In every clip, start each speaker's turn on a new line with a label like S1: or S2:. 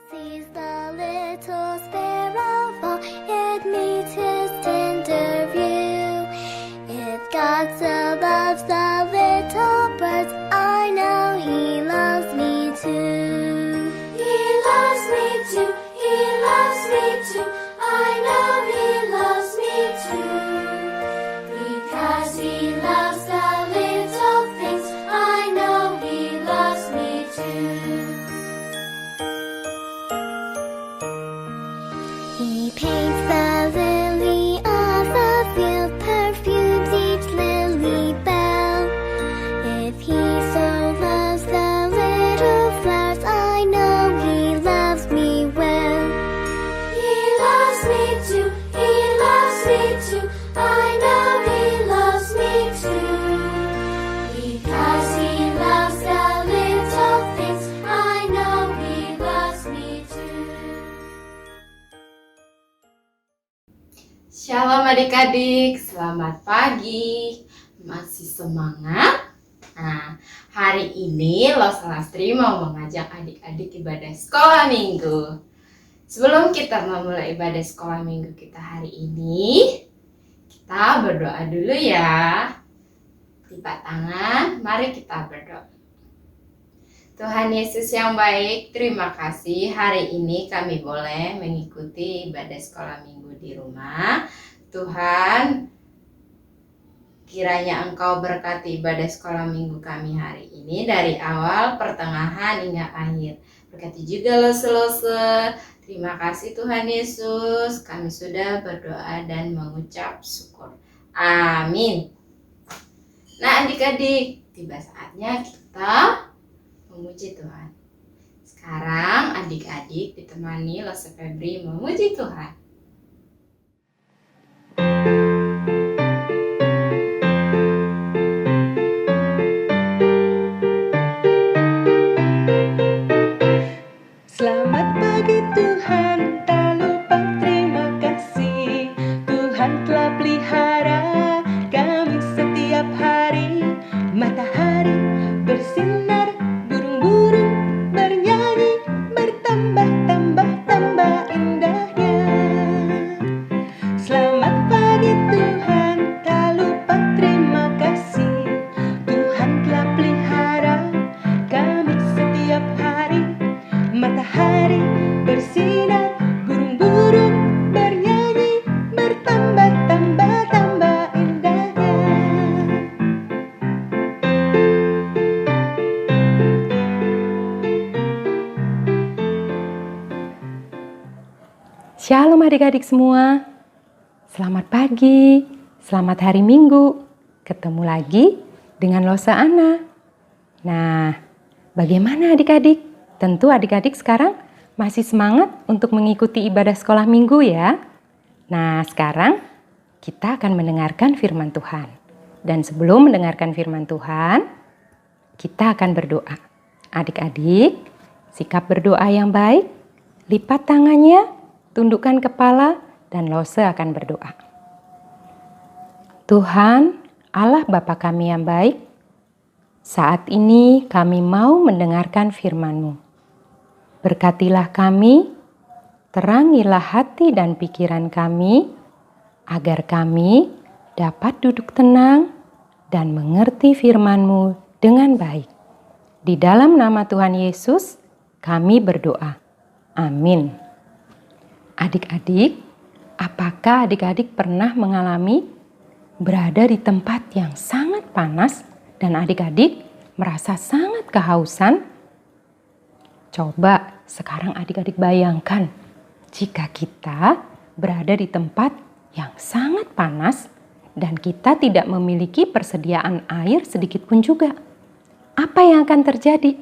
S1: Sees the little sparrow fall, it meets his tender view. If God so loves the little birds, I know He loves me too. He loves me too, He loves me too, I know He loves me too. Because He loves the little things, I know He loves me too. He paints the lily of the field, perfumes each lily bell. If He so loves the little flowers, I know He loves me well. He loves me too, He loves me too, I know He loves me too. Because He loves the little things, I know He loves me too.
S2: Shalom adik-adik, selamat pagi. Masih semangat? Nah, hari ini Los Lastri mau mengajak adik-adik ibadah sekolah minggu. Sebelum kita memulai ibadah sekolah minggu kita hari ini, kita berdoa dulu ya. Lipat tangan, mari kita berdoa. Tuhan Yesus yang baik, terima kasih hari ini kami boleh mengikuti ibadah sekolah minggu di rumah. Tuhan, kiranya Engkau berkati ibadah sekolah minggu kami hari ini dari awal, pertengahan hingga akhir. Berkati juga lose-lose. Terima kasih Tuhan Yesus, kami sudah berdoa dan mengucap syukur. Amin. Nah adik-adik, tiba saatnya kita memuji Tuhan. Sekarang adik-adik ditemani Lose Febri memuji Tuhan.
S3: Selamat pagi Tuhan, tak lupa terima kasih. Tuhan telah pelihara kami setiap hari. Matahari bersinar, burung-burung bernyanyi, bertambah-tambah indahnya. Selamat pagi Tuhan, tak lupa terima kasih. Tuhan telah pelihara kami setiap hari. Matahari bersinar, burung-burung bernyanyi, bertambah-tambah indahnya. Shalom adik-adik semua. Selamat pagi, selamat hari Minggu. Ketemu lagi dengan Losa Ana. Nah, bagaimana adik-adik? Tentu adik-adik sekarang masih semangat untuk mengikuti ibadah sekolah minggu ya. Nah, sekarang kita akan mendengarkan firman Tuhan. Dan sebelum mendengarkan firman Tuhan, kita akan berdoa. Adik-adik, sikap berdoa yang baik, lipat tangannya, tundukkan kepala, dan Lose akan berdoa. Tuhan, Allah Bapa kami yang baik, saat ini kami mau mendengarkan firman-Mu. Berkatilah kami, terangilah hati dan pikiran kami, agar kami dapat duduk tenang dan mengerti firman-Mu dengan baik. Di dalam nama Tuhan Yesus, kami berdoa. Amin. Adik-adik, apakah adik-adik pernah mengalami berada di tempat yang sangat panas dan adik-adik merasa sangat kehausan? Coba sekarang adik-adik bayangkan jika kita berada di tempat yang sangat panas dan kita tidak memiliki persediaan air sedikit pun juga. Apa yang akan terjadi?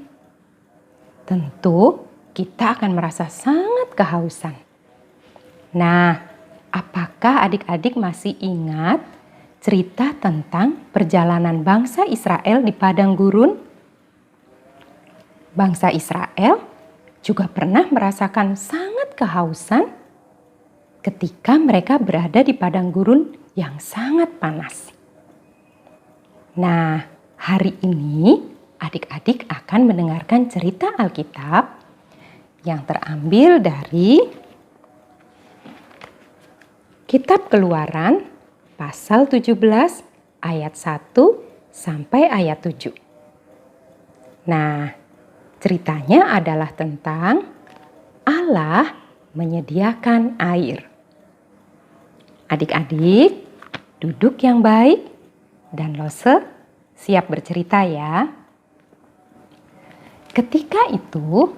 S3: Tentu kita akan merasa sangat kehausan. Nah, apakah adik-adik masih ingat cerita tentang perjalanan bangsa Israel di padang gurun? Bangsa Israel juga pernah merasakan sangat kehausan ketika mereka berada di padang gurun yang sangat panas. Nah, hari ini adik-adik akan mendengarkan cerita Alkitab yang terambil dari Kitab Keluaran pasal 17 ayat 1 sampai ayat 7. Nah, ceritanya adalah tentang Allah menyediakan air. Adik-adik, duduk yang baik dan Lose siap bercerita ya. Ketika itu,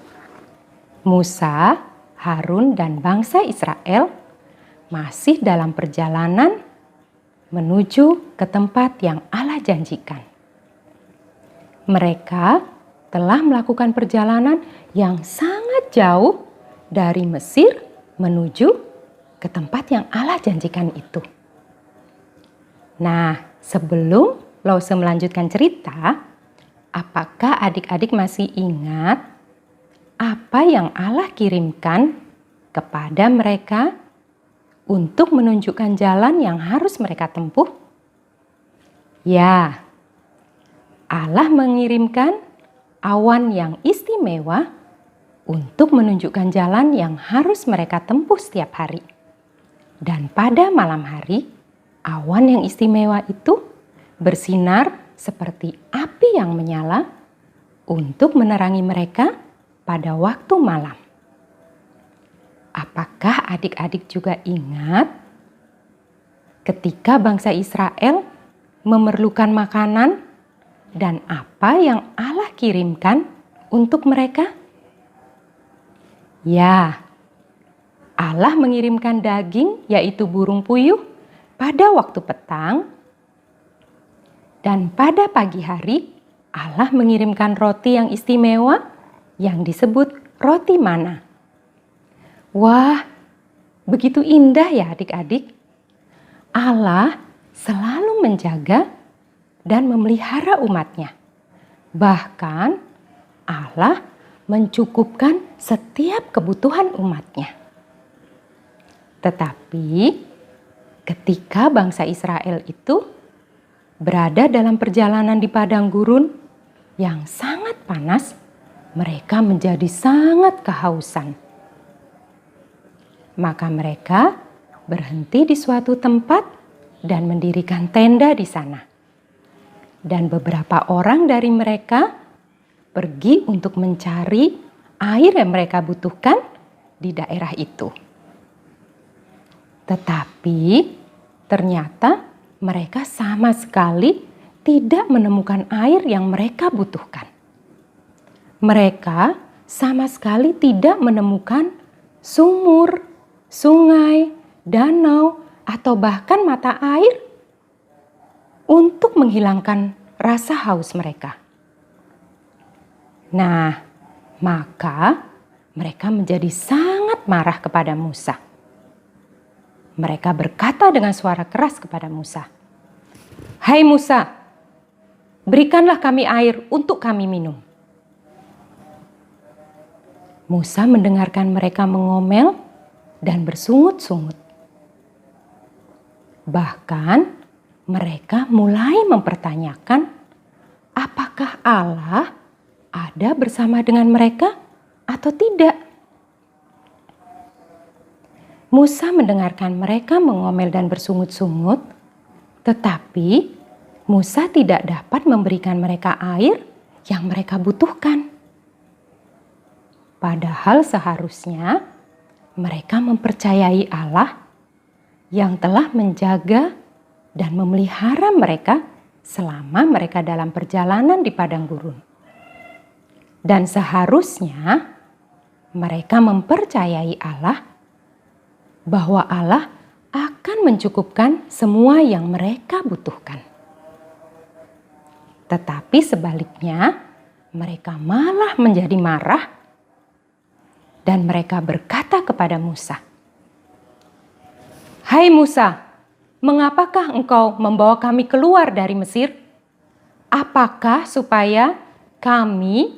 S3: Musa, Harun, dan bangsa Israel masih dalam perjalanan menuju ke tempat yang Allah janjikan. Mereka telah melakukan perjalanan yang sangat jauh dari Mesir menuju ke tempat yang Allah janjikan itu. Nah, sebelum Lose melanjutkan cerita, apakah adik-adik masih ingat apa yang Allah kirimkan kepada mereka untuk menunjukkan jalan yang harus mereka tempuh? Ya, Allah mengirimkan awan yang istimewa untuk menunjukkan jalan yang harus mereka tempuh setiap hari. Dan pada malam hari, awan yang istimewa itu bersinar seperti api yang menyala untuk menerangi mereka pada waktu malam. Apakah adik-adik juga ingat ketika bangsa Israel memerlukan makanan dan apa yang Allah kirimkan untuk mereka? Ya, Allah mengirimkan daging yaitu burung puyuh pada waktu petang, dan pada pagi hari Allah mengirimkan roti yang istimewa yang disebut roti mana. Wah, begitu indah ya adik-adik. Allah selalu menjaga dan memelihara umatnya. Bahkan Allah mencukupkan setiap kebutuhan umatnya. Tetapi ketika bangsa Israel itu berada dalam perjalanan di padang gurun yang sangat panas, mereka menjadi sangat kehausan. Maka mereka berhenti di suatu tempat dan mendirikan tenda di sana. Dan beberapa orang dari mereka pergi untuk mencari air yang mereka butuhkan di daerah itu. Tetapi ternyata mereka sama sekali tidak menemukan air yang mereka butuhkan. Mereka sama sekali tidak menemukan sumur, sungai, danau, atau bahkan mata air untuk menghilangkan rasa haus mereka. Nah, maka mereka menjadi sangat marah kepada Musa. Mereka berkata dengan suara keras kepada Musa, "Hai Musa, berikanlah kami air untuk kami minum." Musa mendengarkan mereka mengomel dan bersungut-sungut. Bahkan mereka mulai mempertanyakan apakah Allah ada bersama dengan mereka atau tidak. Musa mendengarkan mereka mengomel dan bersungut-sungut, tetapi Musa tidak dapat memberikan mereka air yang mereka butuhkan. Padahal seharusnya mereka mempercayai Allah yang telah menjaga dan memelihara mereka selama mereka dalam perjalanan di padang gurun. Dan seharusnya mereka mempercayai Allah bahwa Allah akan mencukupkan semua yang mereka butuhkan. Tetapi sebaliknya, mereka malah menjadi marah dan mereka berkata kepada Musa, "Hai Musa, mengapakah engkau membawa kami keluar dari Mesir? Apakah supaya kami,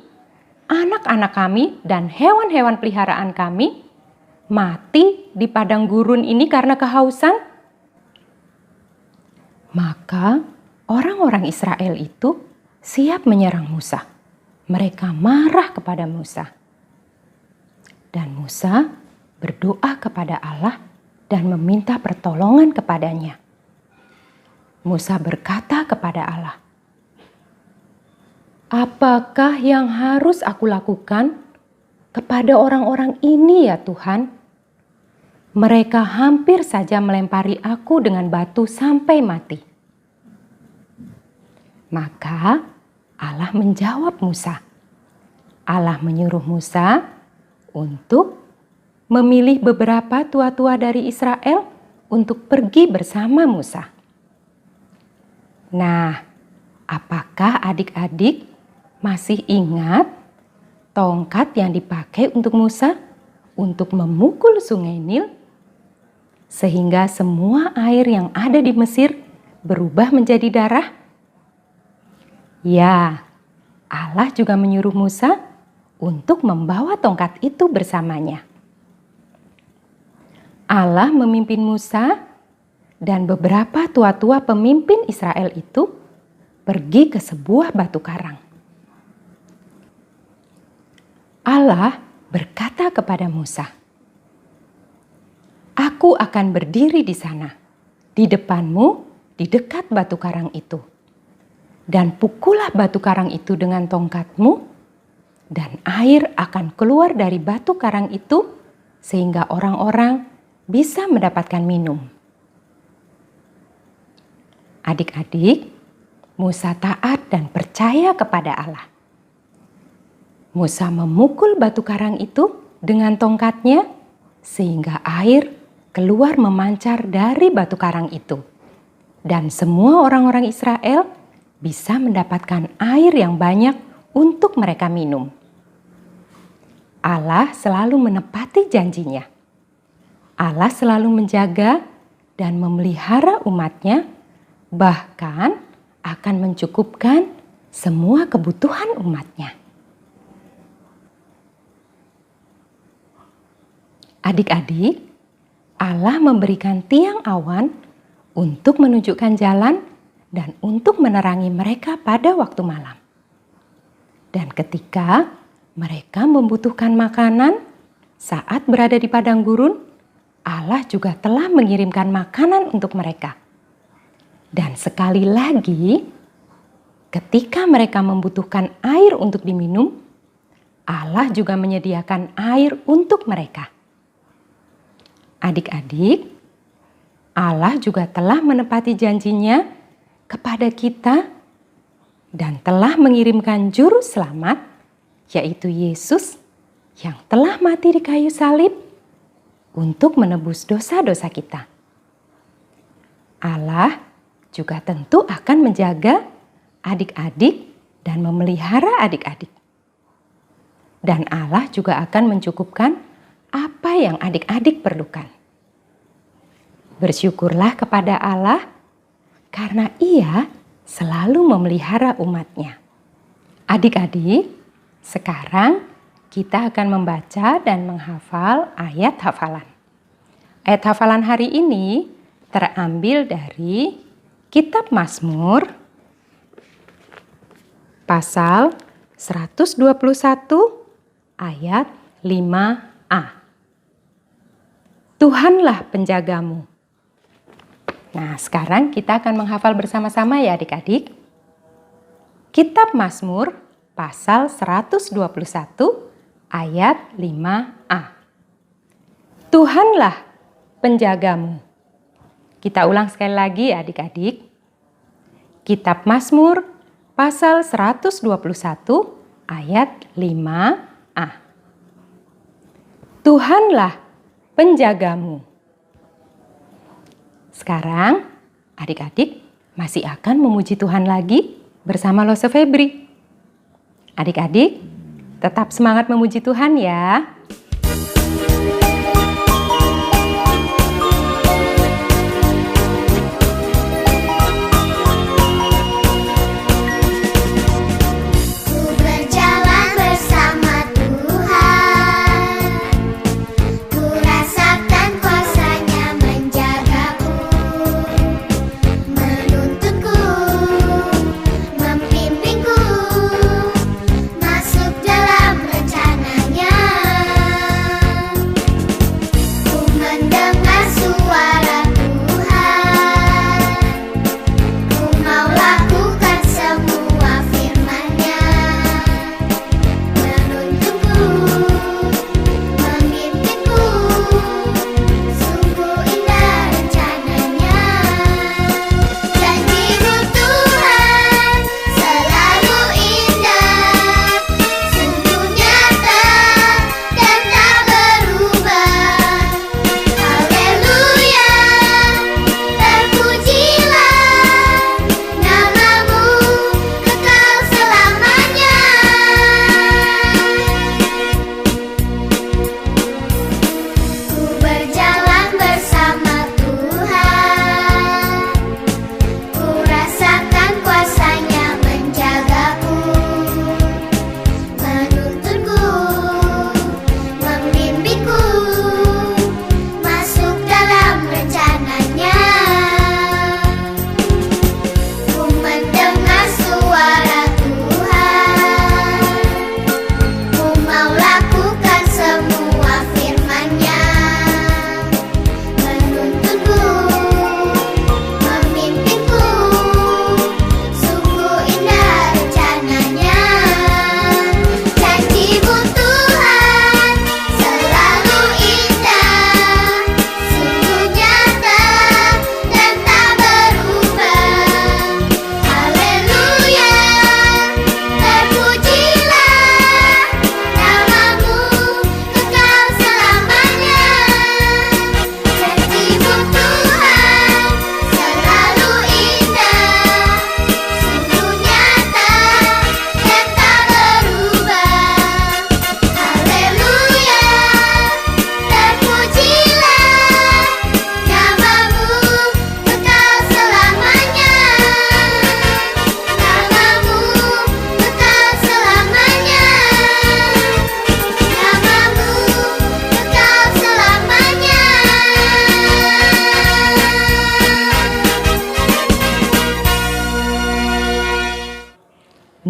S3: anak-anak kami, dan hewan-hewan peliharaan kami mati di padang gurun ini karena kehausan?" Maka orang-orang Israel itu siap menyerang Musa. Mereka marah kepada Musa. dan Musa berdoa kepada Allah dan meminta pertolongan kepadanya. Musa berkata kepada Allah, "Apakah yang harus aku lakukan kepada orang-orang ini ya Tuhan? Mereka hampir saja melempari aku dengan batu sampai mati." Maka Allah menjawab Musa. Allah menyuruh Musa untuk memilih beberapa tua-tua dari Israel untuk pergi bersama Musa. Nah, apakah adik-adik masih ingat tongkat yang dipakai untuk Musa untuk memukul sungai Nil sehingga semua air yang ada di Mesir berubah menjadi darah? Ya, Allah juga menyuruh Musa untuk membawa tongkat itu bersamanya. Allah memimpin Musa dan beberapa tua-tua pemimpin Israel itu pergi ke sebuah batu karang. Allah berkata kepada Musa, "Aku akan berdiri di sana, di depanmu, di dekat batu karang itu. Dan pukullah batu karang itu dengan tongkatmu, dan air akan keluar dari batu karang itu sehingga orang-orang bisa mendapatkan minum." Adik-adik, Musa taat dan percaya kepada Allah. Musa memukul batu karang itu dengan tongkatnya sehingga air keluar memancar dari batu karang itu. Dan semua orang-orang Israel bisa mendapatkan air yang banyak untuk mereka minum. Allah selalu menepati janjinya. Allah selalu menjaga dan memelihara umatnya, bahkan akan mencukupkan semua kebutuhan umatnya. Adik-adik, Allah memberikan tiang awan untuk menunjukkan jalan dan untuk menerangi mereka pada waktu malam. Dan ketika mereka membutuhkan makanan saat berada di padang gurun, Allah juga telah mengirimkan makanan untuk mereka. Dan sekali lagi, ketika mereka membutuhkan air untuk diminum, Allah juga menyediakan air untuk mereka. Adik-adik, Allah juga telah menepati janjinya kepada kita dan telah mengirimkan juru selamat, yaitu Yesus yang telah mati di kayu salib untuk menebus dosa-dosa kita. Allah juga tentu akan menjaga adik-adik dan memelihara adik-adik. Dan Allah juga akan mencukupkan apa yang adik-adik perlukan. Bersyukurlah kepada Allah karena Ia selalu memelihara umatnya. Adik-adik, sekarang kita akan membaca dan menghafal ayat hafalan. Ayat hafalan hari ini terambil dari Kitab Mazmur pasal 121 ayat 5a. Tuhanlah penjagamu. Nah, sekarang kita akan menghafal bersama-sama ya adik-adik. Kitab Mazmur pasal 121 ayat 5a. Tuhanlah penjagamu. Kita ulang sekali lagi ya adik-adik. Kitab Mazmur pasal 121 ayat 5a. Tuhanlah penjagamu. Sekarang adik-adik masih akan memuji Tuhan lagi bersama Lose Febri. Adik-adik tetap semangat memuji Tuhan ya.
S1: Masuk dalam rencananya.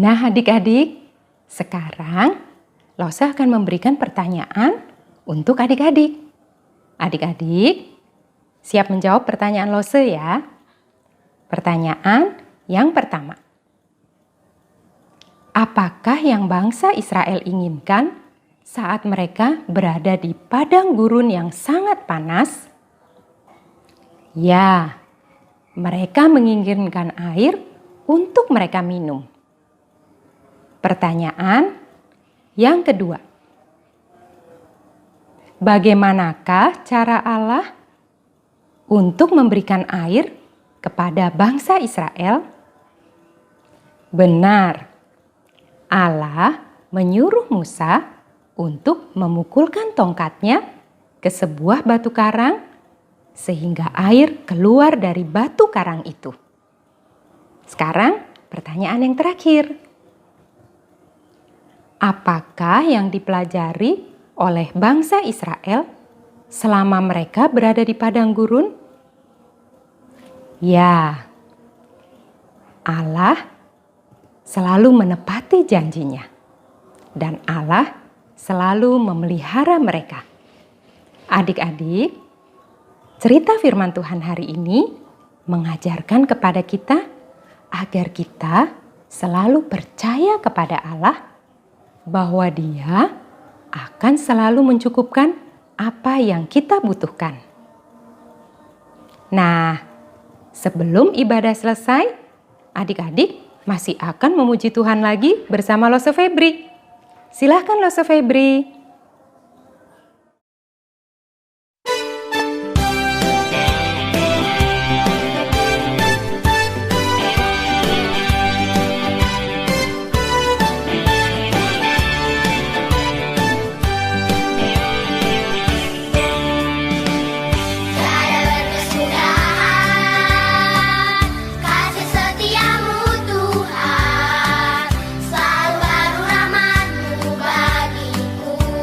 S3: Nah adik-adik, sekarang Lose akan memberikan pertanyaan untuk adik-adik. Adik-adik, siap menjawab pertanyaan Lose ya. Pertanyaan yang pertama. Apakah yang bangsa Israel inginkan saat mereka berada di padang gurun yang sangat panas? Ya, mereka menginginkan air untuk mereka minum. Pertanyaan yang kedua. Bagaimanakah cara Allah untuk memberikan air kepada bangsa Israel? Benar, Allah menyuruh Musa untuk memukulkan tongkatnya ke sebuah batu karang sehingga air keluar dari batu karang itu. Sekarang pertanyaan yang terakhir. Apakah yang dipelajari oleh bangsa Israel selama mereka berada di padang gurun? Ya, Allah selalu menepati janjinya dan Allah selalu memelihara mereka. Adik-adik, cerita firman Tuhan hari ini mengajarkan kepada kita agar kita selalu percaya kepada Allah bahwa Dia akan selalu mencukupkan apa yang kita butuhkan. Nah, sebelum ibadah selesai, adik-adik masih akan memuji Tuhan lagi bersama Lose Febri. Silahkan Lose Febri.
S1: Kasih setiamu Tuhan, selalu baru rahmat-Mu bagiku.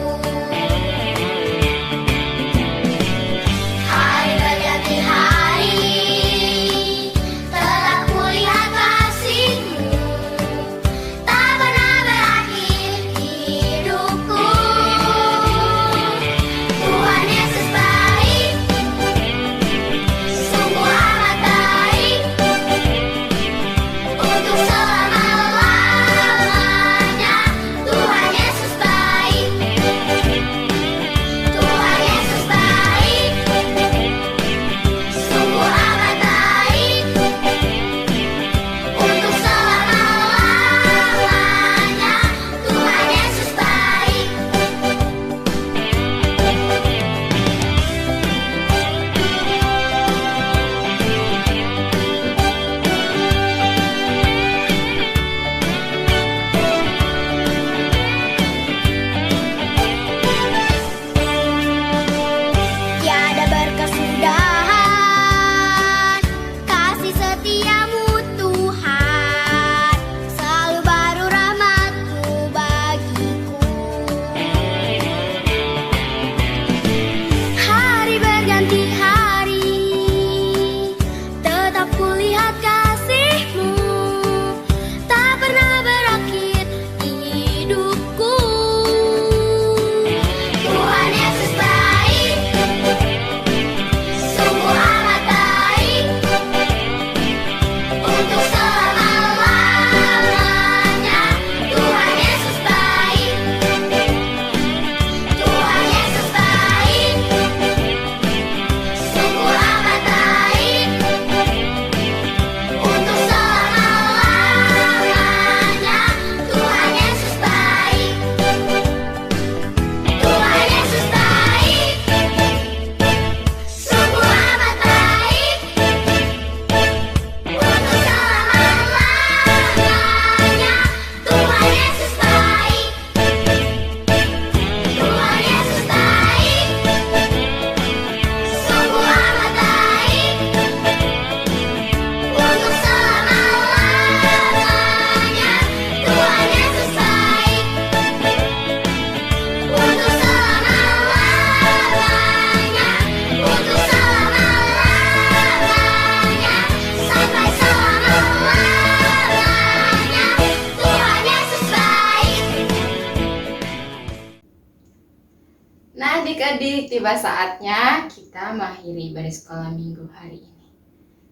S2: Nah, adik-adik, tiba saatnya kita mengakhiri ibadah sekolah minggu hari ini.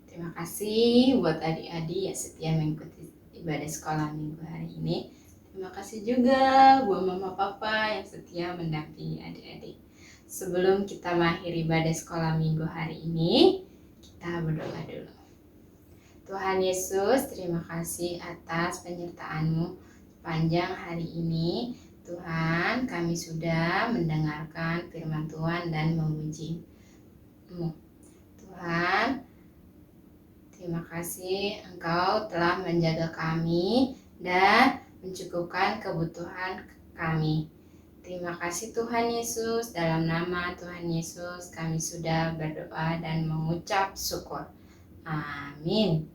S2: Terima kasih buat adik-adik yang setia mengikuti ibadah sekolah minggu hari ini. Terima kasih juga buat mama papa yang setia mendampingi adik-adik. Sebelum kita mengakhiri ibadah sekolah minggu hari ini, kita berdoa dulu. Tuhan Yesus, terima kasih atas penyertaan-Mu sepanjang hari ini. Tuhan, kami sudah mendengarkan firman Tuhan dan memuji-Mu. Tuhan, terima kasih Engkau telah menjaga kami dan mencukupkan kebutuhan kami. Terima kasih Tuhan Yesus, dalam nama Tuhan Yesus kami sudah berdoa dan mengucap syukur. Amin.